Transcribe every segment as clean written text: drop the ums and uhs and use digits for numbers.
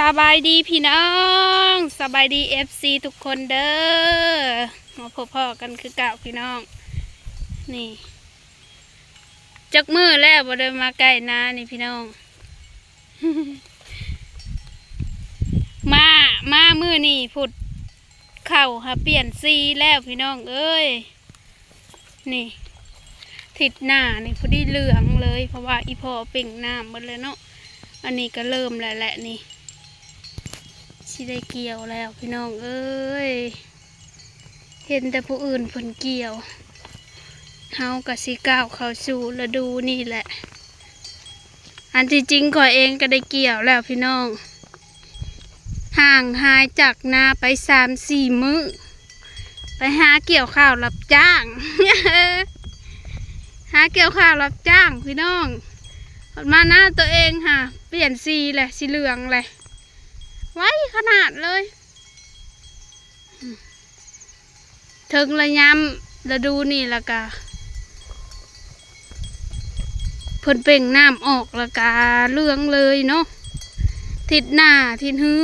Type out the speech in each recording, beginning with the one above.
สบายดีพี่น้องสบายดีFCทุกคนเด้อมาพบพ่อกันคือเก่าพี่น้องนี่จักมือแล้วบ่ได้มาใกล้นานี่พี่น้อง มามือนี่ผุดเข่าหาเปลี่ยนสีแล้วพี่น้องเอ้ยนี่ทิศหน้านี่พอดีเหลืองเลยเพราะว่าอีพ่อเป่งน้ำหมดเลยเนาะอันนี้ก็เริ่มแล้วแหละนี่สิได้เกี่ยวแล้วพี่น้องเอ้ยเห็นแต่ผู้อื่นเพิ่นเกี่ยวเฮาก็สิก้าวเข้าสู่ฤดูนี่แหละอันที่จริงข้อยเองก็ได้เกี่ยวแล้วพี่น้องห่างหายจากนาไป3-4 มื้อไปหาเกี่ยวข้าวรับจ้าง หาเกี่ยวข้าวรับจ้างพี่น้องมาหน้าตัวเองค่ะเปลี่ยนสีแหละสีเหลืองเลยไว้ขนาดเลยถึงระยำฤดูนี่ละกะเพิ่นเป่งน้ำออกละกะเหลืองเลยเนาะทิศหน้าทิศฮือ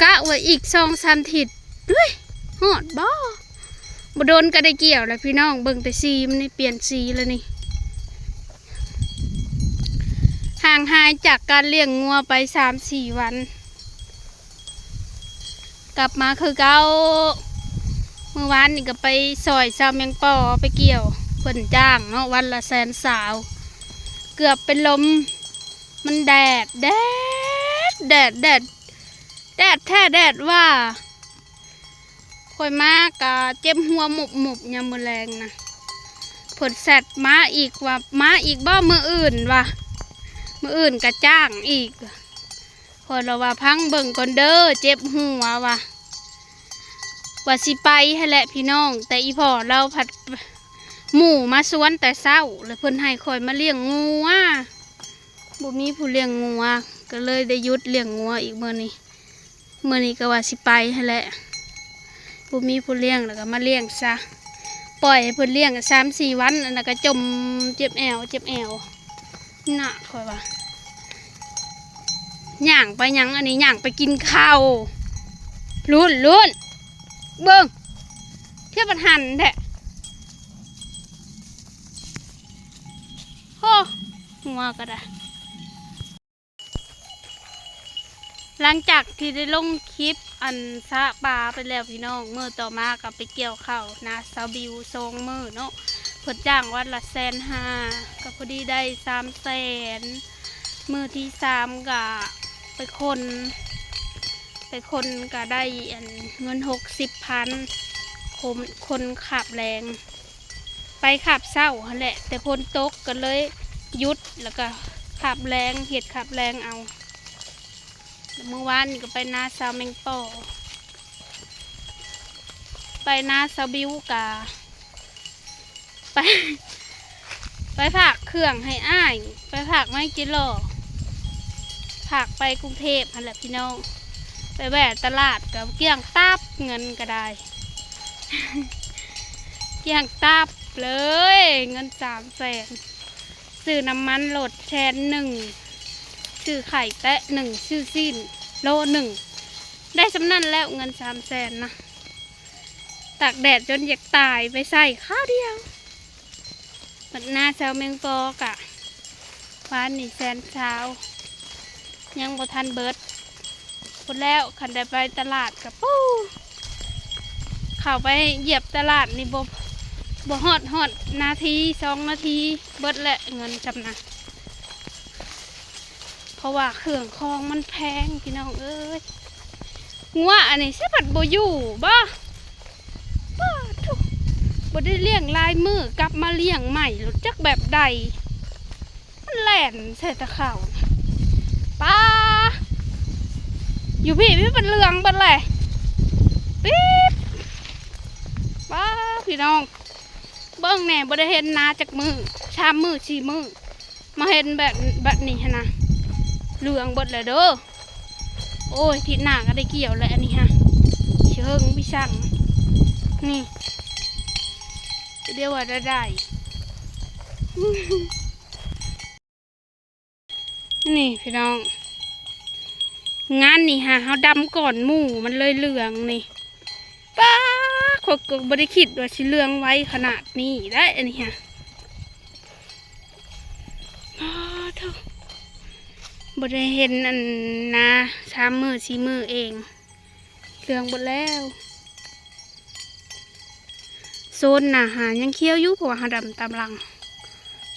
กะไว้อีก2-3 ทิศด้วยหอดบ่โดนก็ได้เกี่ยวแล้วพี่น้องเบิ่งแต่สีมันนี่เปลี่ยนสีแล้วนี่ห่างหายจากการเลี้ยงงัวไป3-4 วันกลับมาคือเก่าเมื่อวานนี่ก็ไปซอยซาวแมงปอไปเกี่ยวเพิ่นจ้างเนาะวันละ100,000เกือบเป็นลมมันแดดแท้แดดว่าค่อยมากกะเจ็บหัวหมุบยามมื้อแรงนะเพิ่นแซดมาอีกว่ามาอีกบ่มื้ออื่นว่ะมื้ออื่นก็จ้างอีกพอเราว่าพังเบิ่งก่อนเด้อเจ็บหัวว่าสิไปให้แหละพี่น้องแต่อีพ่อเราผัดหมูมาสวนแต่เช้าแล้วเพิ่นให้คอยมาเลี้ยงงัวบ่มีผู้เลี้ยงงัวก็เลยได้หยุดเลี้ยงงัวอีกมื้อนี้ก็ว่าสิไปให้แหละบ่มีผู้เลี้ยงแล้วก็มาเลี้ยงซะปล่อยให้เพิ่นเลี้ยง3-4 วันอันนั้นก็จมเจ็บแอวน่ะคอยว่าย่างไปยังอันนี้ย่างไปกินข้าวลุ้นเบิ่งเทียบมันหันแท้โอ้หัวก็ได้หลังจากที่ได้ลงคลิปอันสะปลาไปแล้วพี่น้องมื้อต่อมาก็ไปเกี่ยวข้าวนะสาวบิว2 มื้อเนาะเพิ่นจ้างวันละ150,000ก็พอดีได้300,000มื้อที่3ก็ไปคนก็ได้เงิน60,000คนขับแรงไปขับเศร้าแหละแต่พ้นตกก็เลยหยุดแล้วก็ขับแรงเห็ดขับแรงเอาเมื่อวานก็ไปนาซาวแมงปอไปนาซาบิวกาไปผักเครื่องให้อ้ายไปผักไม่กิโลผักไปกรุงเทพนั่นแหละพี่น้องไปแวะตลาดกับเกี่ยงตับเงินก็ได้ เกี่ยงตับเลยเงิน300,000ซื้อน้ำมันโหลดแชน1ซื้อไข่แตะ1ซื้อสิ้นโล1ได้สำนั่นแล้วเงิน300,000นะตากแดดจนอยากตายไปใส่ข้าวเดียวปัดหน้าเช้าแมงปอกะฟ้านี่แสนเช้ายังบ่ทันเบิดพูดแล้วขันได้ไปตลาดกับปู้เข้าไปเหยียบตลาดนี่บ่ฮอดนาที2 นาทีเบิดแหละเงินจำนะเพราะว่าเครื่องคองมันแพงพี่น้องเอ้ยงัวอันนี้ใช่ปัดบ่อยู่ทุกบ่ได้เลี้ยงลายมือกลับมาเลี้ยงใหม่รู้จักแบบใดมันแหลนใส่ตะเข่าป้าอยู่พี่เป็นเรืองบัดเลยปิ๊บป้าพี่น้องเบิ้งแหน่บ่ได้เห็นนาจากมือ3 มื้อ4 มื้อมาเห็นแบบนี้นะเรืองบดเลยเด้อโอ้ยทิศหน้าก็ได้เกี่ยวแล้วอันนี้ฮะเชิงพี่ช่างนี่เดี๋ยวว่าได้ นี่พี่น้อง งานนี่ฮะเขาดำก่อนหมู่มันเลยเหลืองนี่ป้าขอยก็บ่ได้คิดว่าสิเหลืองไว้ขนาดนี้ได้อันนี้ฮะเท่าบ่ได้เห็นอันนะ3 มื้อ4 มื้อเองเหลืองหมดแล้วโซนน่ะหายังเคี้ยวอยู่เพราะว่าหาดำตามหลัง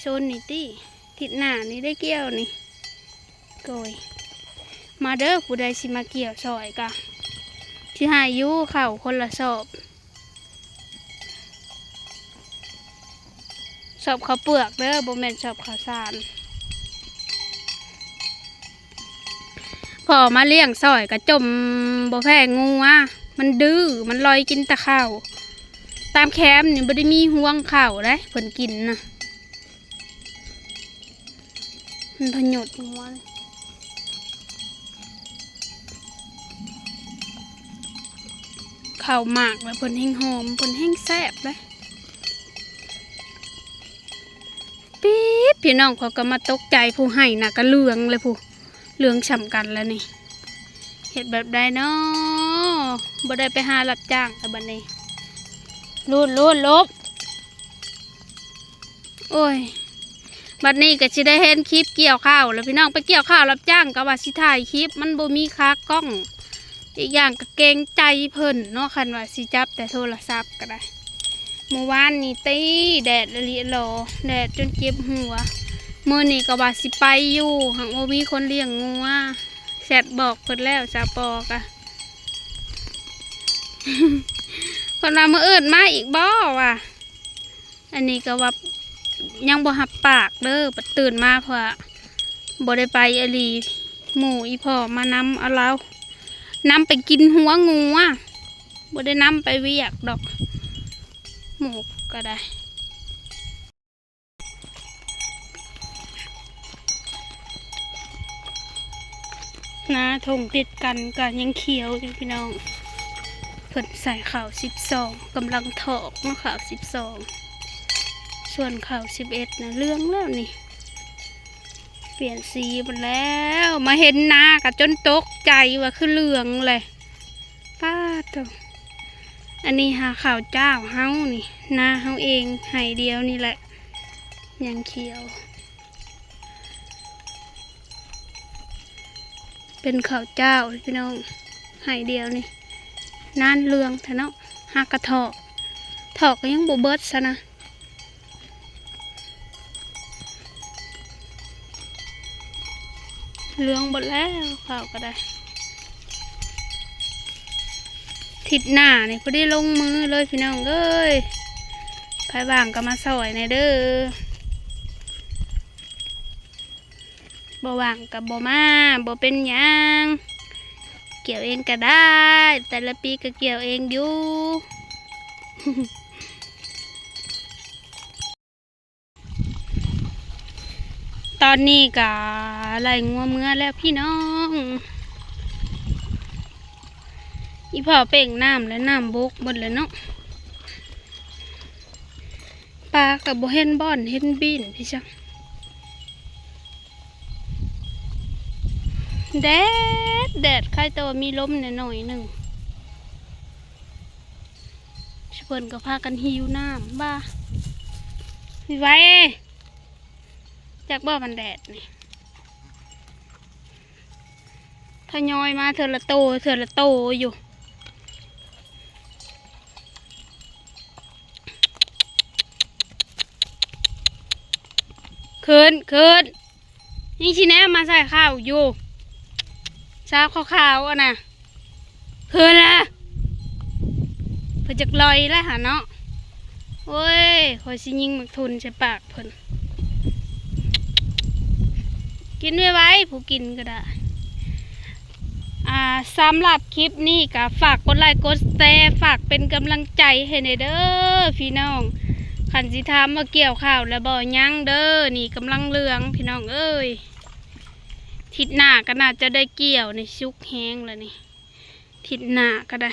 โซนนี่ติทิศหน้านี่ได้เกี่ยวนี่โกยมาเด้อผู้ใดสิมาเกี่ยวซอยกะที่หาอยู่เข้าคนละสอบข้าวเปลือกเด้อบ่แม่นสอบข้าวสารพอมาเลี้ยงซอยกะจมบ่แพ้งูอ่ะมันดื้อมันลอยกินแต่ข้าวตามแคมป์นี่บ่ได้มีห่วงข้าวได้เพิ่นกินนะมันพยศหัวเลยข้าวหมากแล้วเพิ่นแห้งหอมเพิ่นแห้งแซ่บเลยปี๊บพี่น้องเขาก็มาตกใจผู้ให้น่ะก็เหลืองเลยผู้เหลืองฉ่ำกันแล้วนี่เฮ็ดแบบใดเนาะบ่ได้ไปหารับจ้างแต่บัดนี้รูดลบโอ้ยบัดนี้ก็สิได้เห็นคลิปเกี่ยวข้าวแล้วพี่น้องไปเกี่ยวข้าวรับจ้างก็ว่าสิถ่ายคลิปมันบ่มีค่ากล้องอีกอย่างก็เกรงใจเพิ่นเนาะคันว่าสิจับแต่โทรศัพท์ก็ได้เมื่อวานนี่ตีแดดละลิโลแดดจนเจ็บหัวมื้อนี้ก็ว่าสิไปอยู่หากบ่มีคนเลี้ยงงัวแซดบอกเพิ่นแล้วสาปอกะ เพิ่นว่ามื้ออื่นมาอีกบ่ว่ะอันนี้ก็ว่ายังบ่หับปากเด้อปัดตื่นมาเพราะบ่ได้ไปอหลีหมู่อีพ่อมานำเอาเรานำไปกินหัวงูอ่ะบ่ได้นำไปเวียกดอกหมูก็ได้นะทงติดกันก็ยังเขียวอยู่พี่น้องเพิ่นใส่ข่าว12กำลังถอกเนาะข่าว12ส่วนข่าว11นะเรื่องแล้วนี่เปลี่ยนสีหมดแล้วมาเห็นหน้ากับจนตกใจว่าคือเหลืองเลยป้าตัวอันนี้หาข่าวเจ้าเฮานี่หน้าเฮาเองไห่เดียวนี่แหละยังเขียวเป็นข่าวเจ้าพี่น้องไห่เดียวนี่นานเหลืองแต่เนาะหากระถอกก็ยังบ่เบิดซะนะเหลืองหมดแล้วข้าวก็ได้ทิศหน้านี่พอได้ลงมือเลยพี่น้องเอ้ยใครบ้างก็มาซอยในเด้อบ่ว่างกับบ่มาบ่เป็นหยังเกี่ยวเองก็ได้แต่ละปีก็เกี่ยวเองอยู่ ตอนนี้ก็ไล่งัวเมื่อแล้วพี่น้องอีพ่อเป่งน้ำและน้ำบกหมดเลยเนาะปลากับบ่เห็นบ่อนเห็นบินพี่จังแดดใครตัวมีลมหน่อยหนึ่งเพิ่นก็พากันหิวน้ำบ้าพี่ไว้จากบ่อมันแดดนี่ทยอยมาเถื่อละโตอยู่คืนนี่ชิแนมาใส่ข้าวอยู่เช้าขาวๆอ่ะนะคืนละเพิ่นจักลอยแล้วหาเนาะโอ้ยคอยสิยิงหมึกทุนใส่ปากเพิ่นกินไว้ผู้กินก็ได้สำหรับคลิปนี้ก็ฝากกดไลค์กดแชร์ฝากเป็นกำลังใจให้ในเด้อพี่น้องขันสิทามมาเกี่ยวข้าวแล้วบ่ยังเด้อนี่กำลังเหลืองพี่น้องเอ้ยทิศหน้าก็น่าจะได้เกี่ยวในชุกแห้งแล้วนี่ทิศหน้าก็ได้